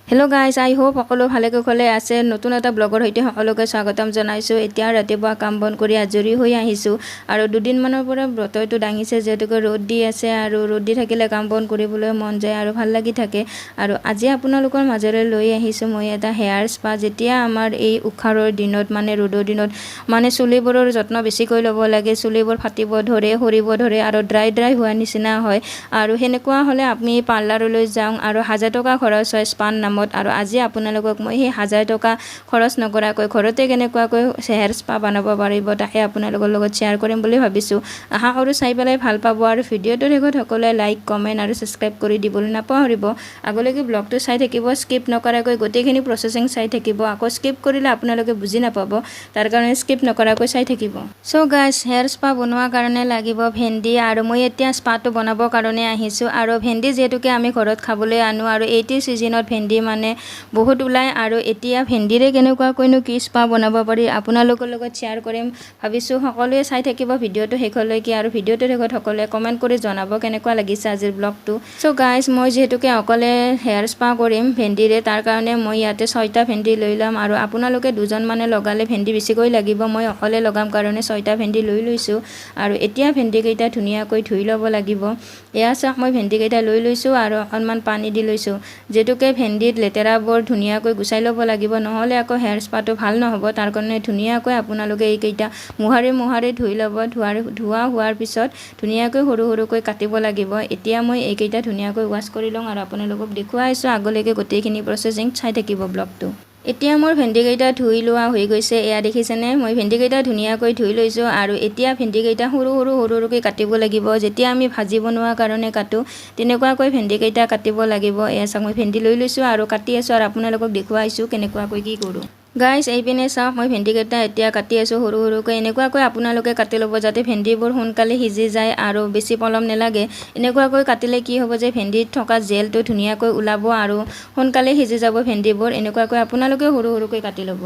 Hello guys I hope সকলো ভালে কুশলে আছে নতুন এটা ব্লগৰ সৈতে সকলোকে স্বাগতম জনাইছো। এতিয়া ৰাতিপুৱা কাম বন কৰি আজৰি হৈ আহিছো আৰু দুদিন মানৰ পৰা বতৰটো ডাঙিছে যেহেতুকে ৰ'দ দি আছে আৰু ৰ'দ দি থাকিলে কাম বন কৰিবলৈ মন যায় আৰু ভাল লাগি থাকে। আৰু আজি আপোনালোকৰ মাজলৈ লৈ আহিছো মই এটা হেয়াৰ স্পা। যেতিয়া আমাৰ এই উখাৰৰ দিনত মানে ৰ'দৰ দিনত মানে চুলিবোৰৰ যত্ন বেছিকৈ ল'ব লাগে, চুলিবোৰ ফাটিব ধৰে, সৰিব ধৰে আৰু ড্ৰাই হোৱা নিচিনা হয়। আৰু সেনেকুৱা হ'লে আমি পাৰ্লাৰলৈ যাওঁ আৰু 1000 টকা খৰচ হয় স্পাৰ নামত। আৰু আজি আপোনালোকক মই সেই 1000 টকা খৰচ নকৰাকৈ ঘৰতে কেনেকুৱাকৈ হেয়াৰ স্পা বনাব পাৰিব তাকে আপোনালোকৰ লগত শ্বেয়াৰ কৰিম বুলি ভাবিছোঁ। আশা কৰোঁ চাই পেলাই ভাল পাব আৰু ভিডিঅ'টোৰ শেষত সকলোৱে লাইক কমেণ্ট আৰু ছাবস্ক্ৰাইব কৰি দিবলৈ নাপাহৰিব। আগলৈকে ব্লগটো চাই থাকিব, স্কিপ নকৰাকৈ গোটেইখিনি প্ৰচেছিং চাই থাকিব। আকৌ স্কিপ কৰিলে আপোনালোকে বুজি নাপাব, তাৰ কাৰণে স্কিপ নকৰাকৈ চাই থাকিব। চ' গাইজ, হেয়াৰ স্পা বনোৱাৰ কাৰণে লাগিব ভেন্দি আৰু মই এতিয়া স্পাটো বনাবৰ কাৰণে আহিছোঁ। আৰু ভেন্দি যিহেতুকে আমি ঘৰত খাবলৈ আনো আৰু এইটো ছিজনত ভেন্দি মানে বহুত ওলায় আৰু এতিয়া ভেন্দিৰে কেনেকুৱাকৈনো কি স্পা বনাব পাৰি আপোনালোকৰ লগত শ্বেয়াৰ কৰিম ভাবিছোঁ। সকলোৱে চাই থাকিব ভিডিঅ'টো শেষলৈকে আৰু ভিডিঅ'টোৰ শেষত সকলোৱে কমেণ্ট কৰি জনাব কেনেকুৱা লাগিছে আজিৰ ব্লগটো। চ' গাইজ, মই যিহেতুকে অকলে হেয়াৰ স্পা কৰিম ভেন্দিৰে, তাৰ কাৰণে মই ইয়াতে 6টা ভেন্দি লৈ ল'ম আৰু আপোনালোকে দুজন মানে লগালে ভেন্দি বেছিকৈ লাগিব। মই অকলে লগাম কাৰণে 6টা ভেন্দি লৈ লৈছোঁ আৰু এতিয়া ভেন্দিকেইটা ধুনীয়াকৈ ধুই ল'ব লাগিব। এয়া চাওক, মই ভেন্দিকেইটা লৈ লৈছোঁ আৰু অকণমান পানী দি লৈছোঁ। যিহেতুকে ভেন্দিত লেতেৰাবোৰ ধুনীয়াকৈ গুচাই ল'ব লাগিব, নহ'লে আকৌ হেয়াৰ স্পাটো ভাল নহ'ব। তাৰ কাৰণে ধুনীয়াকৈ আপোনালোকে এইকেইটা মোহাৰি ধুই ল'ব। ধোৱা হোৱাৰ পিছত ধুনীয়াকৈ সৰু সৰুকৈ কাটিব লাগিব। এতিয়া মই এইকেইটা ধুনীয়াকৈ ৱাছ কৰি লওঁ আৰু আপোনালোকক দেখুৱাইছোঁ। আগলৈকে গোটেইখিনি প্ৰচেছিং চাই থাকিব ব্লগটো। এতিয়া মোৰ ভেন্দিকেইটা ধুই লোৱা হৈ গৈছে। এয়া দেখিছেনে, মই ভেন্দিকেইটা ধুনীয়াকৈ ধুই লৈছোঁ আৰু এতিয়া ভেন্দিকেইটা সৰুকৈ কাটিব লাগিব। যেতিয়া আমি ভাজি বনোৱাৰ কাৰণে কাটোঁ তেনেকুৱাকৈ ভেন্দিকেইটা কাটিব লাগিব। এয়া চাওক, মই ভেন্দি লৈ লৈছোঁ আৰু কাটি আছোঁ আৰু আপোনালোকক দেখুৱাইছোঁ কেনেকুৱাকৈ কি কৰোঁ। গাইজ, এইপিনে চাওক, মই ভেন্দিকেইটা এতিয়া কাটি আছোঁ সৰুকৈ। এনেকুৱাকৈ আপোনালোকে কাটি ল'ব যাতে ভেন্দিবোৰ সোনকালে সিজি যায় আৰু বেছি পলম নালাগে। এনেকুৱাকৈ কাটিলে কি হ'ব যে ভেন্দিত থকা জেলটো ধুনীয়াকৈ ওলাব আৰু সোনকালে সিজি যাব ভেন্দিবোৰ। এনেকুৱাকৈ আপোনালোকে সৰুকৈ কাটি ল'ব।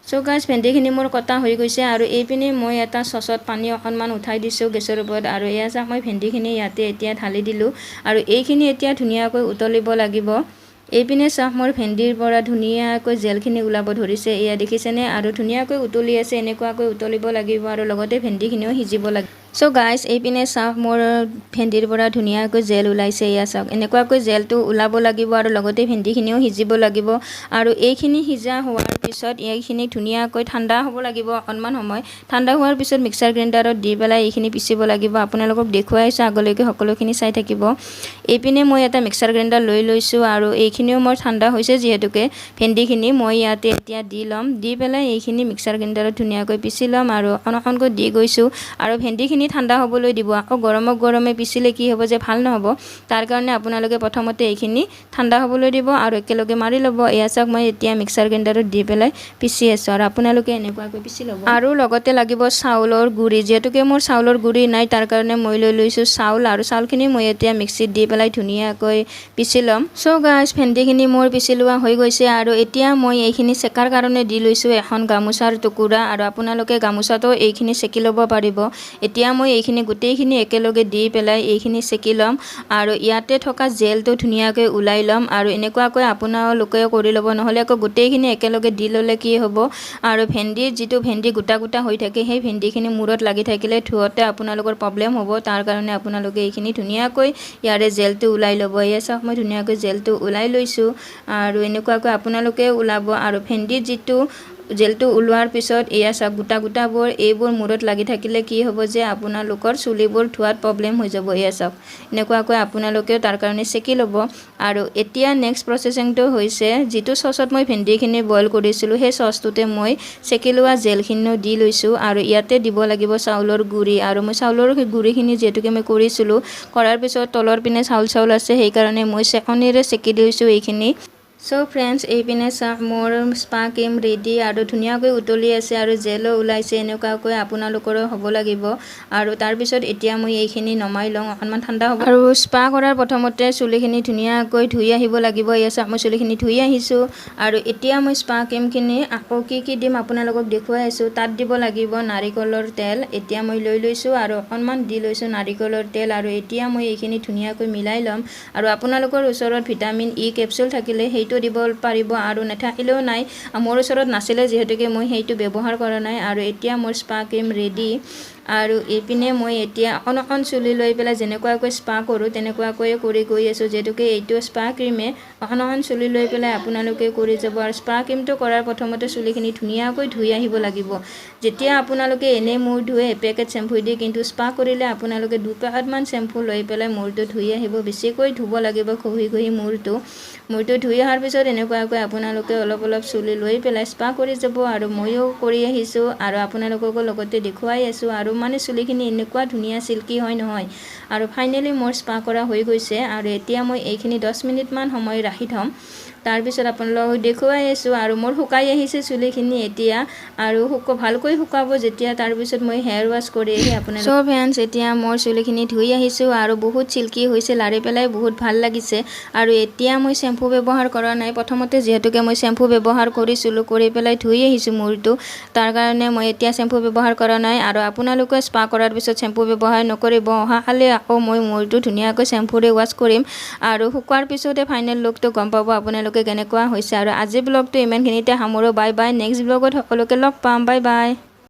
চ' গাইজ, ভেন্দিখিনি মোৰ কটা হৈ গৈছে আৰু এইপিনে মই এটা চচত পানী অকণমান উঠাই দিছোঁ গেছৰ ওপৰত আৰু এয়া চাওক, মই ভেন্দিখিনি ইয়াতে এতিয়া ঢালি দিলোঁ আৰু এইখিনি এতিয়া ধুনীয়াকৈ উতলিব লাগিব। এইপিনে চাওক, মোৰ ভেন্দিৰ পৰা ধুনীয়াকৈ জেলখিনি ওলাব ধৰিছে। এয়া দেখিছেনে, আৰু ধুনীয়াকৈ উতলি আছে। এনেকুৱাকৈ উতলিব লাগিব আৰু লগতে ভেন্দিখিনিও সিজিব লাগিব। চ' গাইজ, এইপিনে চাওক, মোৰ ভেন্দিৰ পৰা ধুনীয়াকৈ জেল ওলাইছে। এয়া চাওক, এনেকুৱাকৈ জেলটো ওলাব লাগিব আৰু লগতে ভেন্দিখিনিও সিজিব লাগিব। আৰু এইখিনি সিজা হোৱাৰ পিছত এইখিনি ধুনীয়াকৈ ঠাণ্ডা হ'ব লাগিব অকণমান সময়। ঠাণ্ডা হোৱাৰ পিছত মিক্সাৰ গ্ৰাইণ্ডাৰত দি পেলাই এইখিনি পিচিব লাগিব। আপোনালোকক দেখুৱাইছোঁ, আগলৈকে সকলোখিনি চাই থাকিব। এইপিনে মই এটা মিক্সাৰ গ্ৰাইণ্ডাৰ লৈ লৈছোঁ আৰু এইখিনিও মোৰ ঠাণ্ডা হৈছে যিহেতুকে ভেন্দিখিনি মই ইয়াতে এতিয়া দি ল'ম। দি পেলাই এইখিনি মিক্সাৰ গ্ৰাইণ্ডাৰত ধুনীয়াকৈ পিচি ল'ম আৰু অকণকৈ দি গৈছোঁ আৰু ভেন্দিখিনি ঠাণ্ডা হ'বলৈ দিব। আকৌ গৰমে পিচিলে কি হ'ব যে ভাল নহ'ব। তাৰ কাৰণে আপোনালোকে প্ৰথমতে এইখিনি ঠাণ্ডা হ'বলৈ দিব আৰু একেলগে মাৰি ল'ব। এয়া চাওক, মই এতিয়া মিক্সাৰ গ্ৰাইণ্ডাৰত দি পেলাই পিচি আছোঁ আৰু আপোনালোকে এনেকুৱাকৈ পিচি ল'ব। আৰু লগতে লাগিব চাউলৰ গুড়ি। যিহেতুকে মোৰ চাউলৰ গুড়ি নাই, তাৰ কাৰণে মই লৈ লৈছোঁ চাউল আৰু চাউলখিনি মই এতিয়া মিক্সিত দি পেলাই ধুনীয়াকৈ পিচি ল'ম। চ' গাইজ, ভেন্দিখিনি মোৰ পিচি লোৱা হৈ গৈছে আৰু এতিয়া মই এইখিনি চেকাৰ কাৰণে দি লৈছোঁ এখন গামোচাৰ টুকুৰা আৰু আপোনালোকে গামোচাটো এইখিনি চেকি ল'ব পাৰিব। এতিয়া মই এইখিনি গোটেইখিনি একেলগে দি পেলাই এইখিনি চেকি ল'ম আৰু ইয়াতে থকা জেলটো ধুনীয়াকৈ ওলাই ল'ম আৰু এনেকুৱাকৈ আপোনালোকে কৰি ল'ব। নহ'লে আকৌ গোটেইখিনি একেলগে দি ল'লে কি হ'ব আৰু যিটো ভেন্দি গোটা হৈ থাকে সেই ভেন্দিখিনি মূৰত লাগি থাকিলে ধুওঁতে আপোনালোকৰ প্ৰব্লেম হ'ব। তাৰ কাৰণে আপোনালোকে এইখিনি ধুনীয়াকৈ ইয়াৰে জেলটো ওলাই ল'ব। এয়া চাওক, মই ধুনীয়াকৈ জেলটো ওলাই লৈছোঁ আৰু এনেকুৱাকৈ আপোনালোকে ওলাব। আৰু ভেন্দিৰ যিটো জেলটো ওলোৱাৰ পিছত এয়া চাওক, গোটাবোৰ এইবোৰ মূৰত লাগি থাকিলে কি হ'ব যে আপোনালোকৰ চুলিবোৰ ধোৱাত প্ৰব্লেম হৈ যাব। এয়া চাওক, এনেকুৱাকৈ আপোনালোকেও তাৰ কাৰণে চেকি ল'ব। আৰু এতিয়া নেক্সট প্ৰচেছিংটো হৈছে, যিটো চচত মই ভেন্দিখিনি বইল কৰিছিলোঁ সেই চচটোতে মই চেকি লোৱা জেলখিনিও দি লৈছোঁ আৰু ইয়াতে দিব লাগিব চাউলৰ গুড়ি। আৰু মই চাউলৰ গুড়িখিনি যিহেতুকে মই কৰিছিলোঁ, কৰাৰ পিছত তলৰ পিনে চাউল আছে, সেইকাৰণে মই চেকনিৰে চেকি লৈছোঁ এইখিনি। চ' ফ্ৰেণ্ডছ, এইপিনে চাওক, মোৰ স্পা ক্ৰীম ৰেডি আৰু ধুনীয়াকৈ উতলি আছে আৰু জেলো ওলাইছে। এনেকুৱাকৈ আপোনালোকৰো হ'ব লাগিব। আৰু তাৰপিছত এতিয়া মই এইখিনি নমাই লওঁ, অকণমান ঠাণ্ডা হ'ব। আৰু স্পা কৰাৰ প্ৰথমতে চুলিখিনি ধুনীয়াকৈ ধুই আহিব লাগিব। এয়া চাওক, মই চুলিখিনি ধুই আহিছোঁ আৰু এতিয়া মই স্পা ক্ৰীমখিনি আকৌ কি দিম আপোনালোকক দেখুৱাই আছোঁ। তাত দিব লাগিব নাৰিকলৰ তেল। এতিয়া মই লৈ লৈছোঁ আৰু অকণমান দি লৈছোঁ নাৰিকলৰ তেল আৰু এতিয়া মই এইখিনি ধুনীয়াকৈ মিলাই ল'ম। আৰু আপোনালোকৰ ওচৰত ভিটামিন ই কেপচুল থাকিলে সেইটো সেইটো দিব পাৰিব আৰু নাথাকিলেও নাই মোৰ ওচৰত নাছিলে যিহেতুকে মই সেইটো ব্যৱহাৰ কৰা নাই আৰু এতিয়া মোৰ স্পা ক্ৰীম ৰেডি আৰু এইপিনে মই এতিয়া অকণ চুলি লৈ পেলাই যেনেকুৱাকৈ স্পা কৰোঁ তেনেকুৱাকৈ কৰি গৈ আছোঁ যিহেতুকে এইটো স্পা ক্ৰীমে অকণ চুলি লৈ পেলাই আপোনালোকে কৰি যাব আৰু স্পা ক্ৰীমটো কৰাৰ প্ৰথমতে চুলিখিনি ধুনীয়াকৈ ধুই আহিব লাগিব যেতিয়া আপোনালোকে এনেই মূৰ ধুৱে এপেকেট চেম্পু দি কিন্তু স্পা কৰিলে আপোনালোকে দুপেকেটমান চেম্পু লৈ পেলাই মূৰটো ধুই আহিব বেছিকৈ ধুব লাগিব ঘঁহি মূৰটো ধুই অহাৰ পিছত এনেকুৱাকৈ আপোনালোকে অলপ চুলি লৈ পেলাই স্পা কৰি যাব আৰু ময়ো কৰি আহিছোঁ আৰু আপোনালোককো লগতে দেখুৱাই আছোঁ আৰু মানে চুলিখিনি এনেকুৱা ধুনীয়া চিল্কি হয় নহয় আৰু ফাইনেলি মোৰ স্পা কৰা হৈ গৈছে আৰু এতিয়া মই এইখিনি 10 মিনিটমান সময় ৰাখি থ'ম তাৰপিছত আপোনালোকক দেখুৱাই আছোঁ আৰু মোৰ শুকাই আহিছে চুলিখিনি এতিয়া আৰু ভালকৈ শুকাব যেতিয়া তাৰপিছত মই হেয়াৰ ৱাছ কৰি আহি আপোনালোক সব ফ্ৰেণ্ডছ এতিয়া মোৰ চুলিখিনি ধুই আহিছোঁ আৰু বহুত চিল্কি হৈছে লাৰি পেলাই বহুত ভাল লাগিছে আৰু এতিয়া মই শ্বেম্পু ব্যৱহাৰ কৰা নাই প্ৰথমতে যিহেতুকে মই শ্বেম্পু ব্যৱহাৰ কৰিছিলোঁ কৰি পেলাই ধুই আহিছোঁ মূৰটো তাৰ কাৰণে মই এতিয়া শ্বেম্পু ব্যৱহাৰ কৰা নাই আৰু আপোনালোকে স্পা কৰাৰ পিছত শ্বেম্পু ব্যৱহাৰ নকৰিব অহাকালি আকৌ মই মূৰটো ধুনীয়াকৈ শ্বেম্পুৰে ৱাছ কৰিম আৰু শুকোৱাৰ পিছতে ফাইনেল লুকটো গম পাব আপোনালোকে কেনেকুৱা হৈছে আৰু আজি ব্লগটো ইমানখিনিতে সামৰো বাই বাই নেক্সট ব্লগত সকলোকে লগ পাম বাই বাই